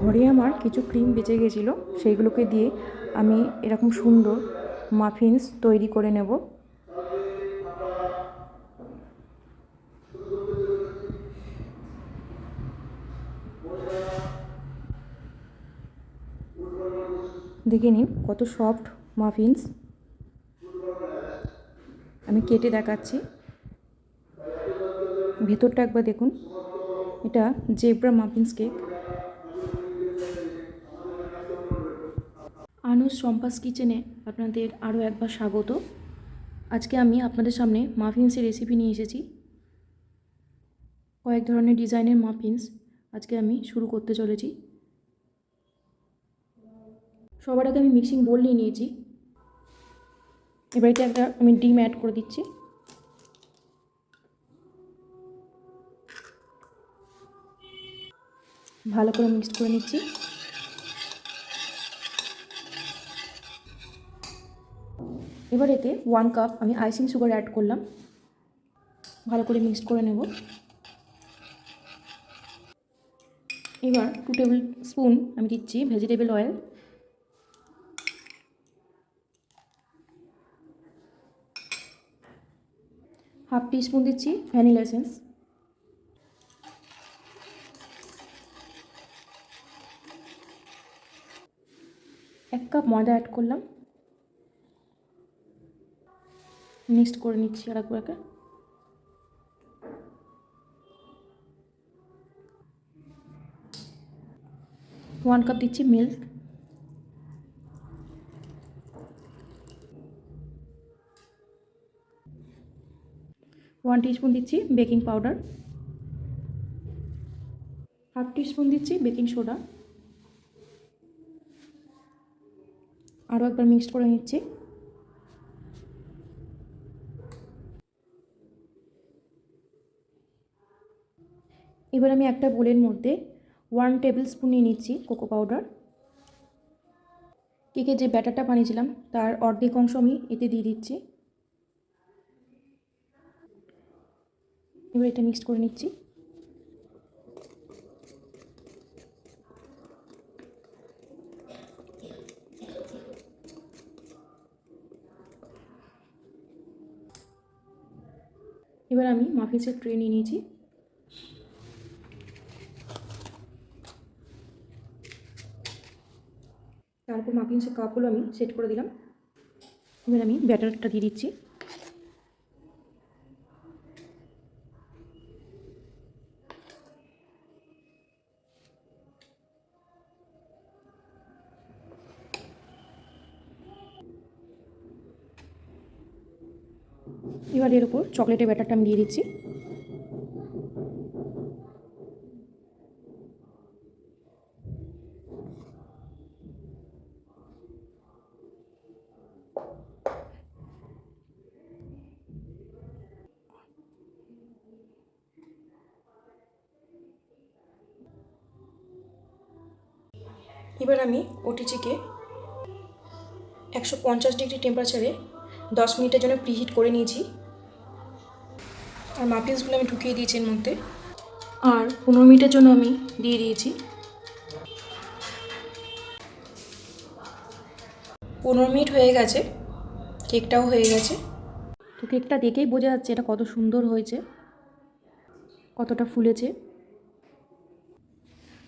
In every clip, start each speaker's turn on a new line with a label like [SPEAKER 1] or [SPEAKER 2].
[SPEAKER 1] ঘরে আমার কিছু ক্রিম বেঁচে গেছিলো, সেইগুলোকে দিয়ে আমি এরকম সুন্দর মাফিন্স তৈরি করে নেব। দেখে নিন কত সফট মাফিন্স। আমি কেটে দেখাচ্ছি, ভেতরটা একবার দেখুন। এটা জেব্রা মাফিন্স কেক। আনুস সম্পাস কিচেনে আপনাদের আরও একবার স্বাগত। আজকে আমি আপনাদের সামনে মাফিন্সের রেসিপি নিয়ে এসেছি। কয়েক ধরনের ডিজাইনের মাফিন্স আজকে আমি শুরু করতে চলেছি। সবার আগে আমি মিক্সিং বোল নিয়ে নিয়েছি। এবার এটা আমি ডিম অ্যাড করে দিচ্ছি। ভালো করে মিক্স করে নিচ্ছি। এবার এতে 1 কাপ আমি আইসিং সুগার অ্যাড করলাম। ভালো করে মিক্স করে নেব। এবার 2 টেবিল স্পুন আমি দিচ্ছি ভেজিটেবল অয়েল। হাফ টিস্পুন দিচ্ছি ভ্যানিলা এসেন্স। 1 কাপ ময়দা অ্যাড করলাম। মিক্সড করে নিচ্ছি আর একবার। 1 কাপ দিচ্ছি মিল্ক। 1 টিস্পুন দিচ্ছি বেকিং পাউডার। হাফ টিস্পুন দিচ্ছি বেকিং সোডা। আরও একবার মিক্সড করে নিচ্ছি। এবার আমি একটা বোলের মধ্যে 1 টেবিল স্পুন নিয়ে নিচ্ছি কোকো পাউডার। কেকের যে ব্যাটারটা বানিয়েছিলাম তার অর্ধেক অংশ আমি এতে দিয়ে দিচ্ছি। এবার এটা মিক্সড করে নিচ্ছি। এবার আমি মাফিন্সের ট্রে নিয়ে নিয়েছি। তারপর মাফিন্সের কাপগুলো আমি সেট করে দিলাম। এবার আমি ব্যাটারটা দিয়ে দিচ্ছি। এবার এর উপর চকলেটের ব্যাটারটা আমি দিয়ে দিচ্ছি। এবার আমি ওটিজিকে 150 ডিগ্রি টেম্পারেচারে 10 মিনিটের জন্য প্রিহিট করে নিয়েছি। আর মাফিন্সগুলো আমি ঢুকিয়ে দিয়েছি এর মধ্যে। আর 15 মিনিটের জন্য আমি দিয়ে দিয়েছি। 15 মিনিট হয়ে গেছে, কেকটাও হয়ে গেছে। তো কেকটা দেখেই বোঝা যাচ্ছে এটা কত সুন্দর হয়েছে, কতটা ফুলেছে।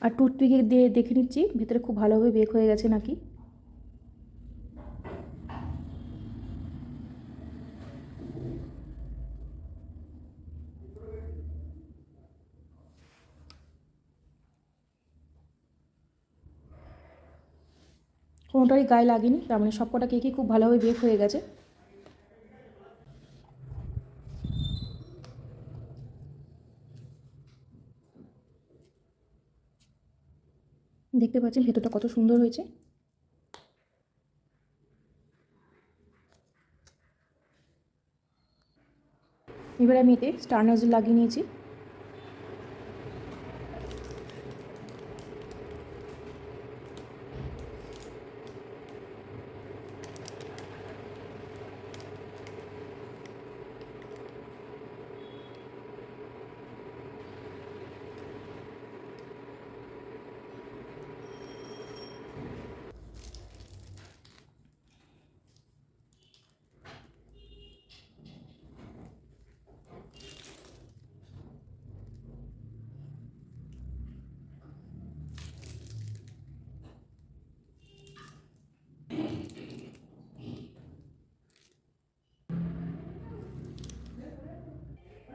[SPEAKER 1] আর টুথপিকে দিয়ে দেখে নিচ্ছি ভেতরে খুব ভালোভাবে বেক হয়ে গেছে নাকি। কোনোটারই গায়ে লাগেনি, তার মানে সবকটা কেকই খুব ভালোভাবে বেক হয়ে গেছে। দেখতে পাচ্ছেন ভেতরটা কত সুন্দর হয়েছে। এবার আমি এতে স্টার নজল লাগিয়ে নিয়েছি।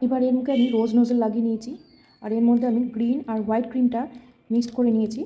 [SPEAKER 1] এবার এর মুখে আমি রোজ নোজেল লাগিয়ে নিয়েছি, আর এর মধ্যে আমি গ্রিন আর হোয়াইট ক্রিমটা মিক্সড করে নিয়েছি।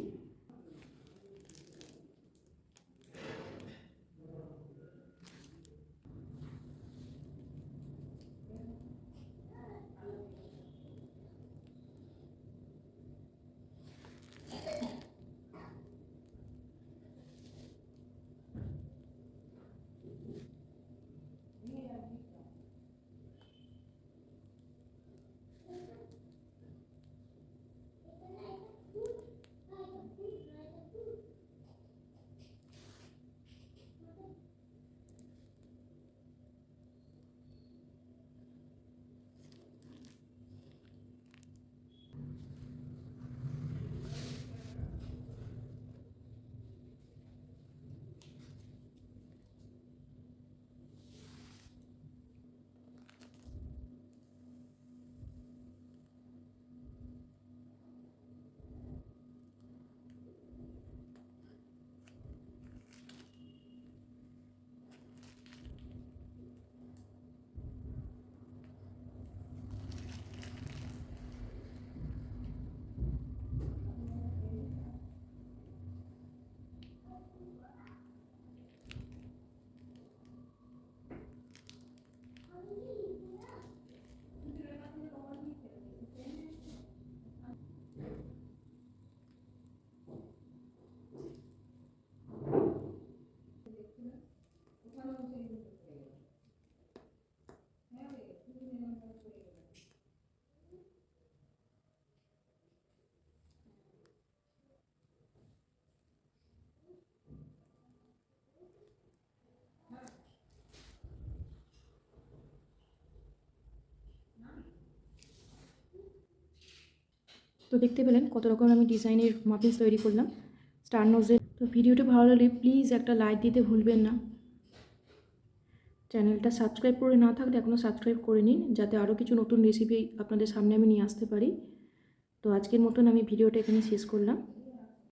[SPEAKER 1] তো দেখতে পেলেন কত রকম আমি ডিজাইনের মাফিন্স তৈরি করলাম স্টার নোজেল। তো ভিডিওটি ভালো লাগলে প্লিজ একটা লাইক দিতে ভুলবেন না। চ্যানেলটা সাবস্ক্রাইব করে না থাকলে এখনও সাবস্ক্রাইব করে নিন, যাতে আরও কিছু নতুন রেসিপি আপনাদের সামনে আমি নিয়ে আসতে পারি। তো আজকের মতন আমি ভিডিওটা এখানে শেষ করলাম।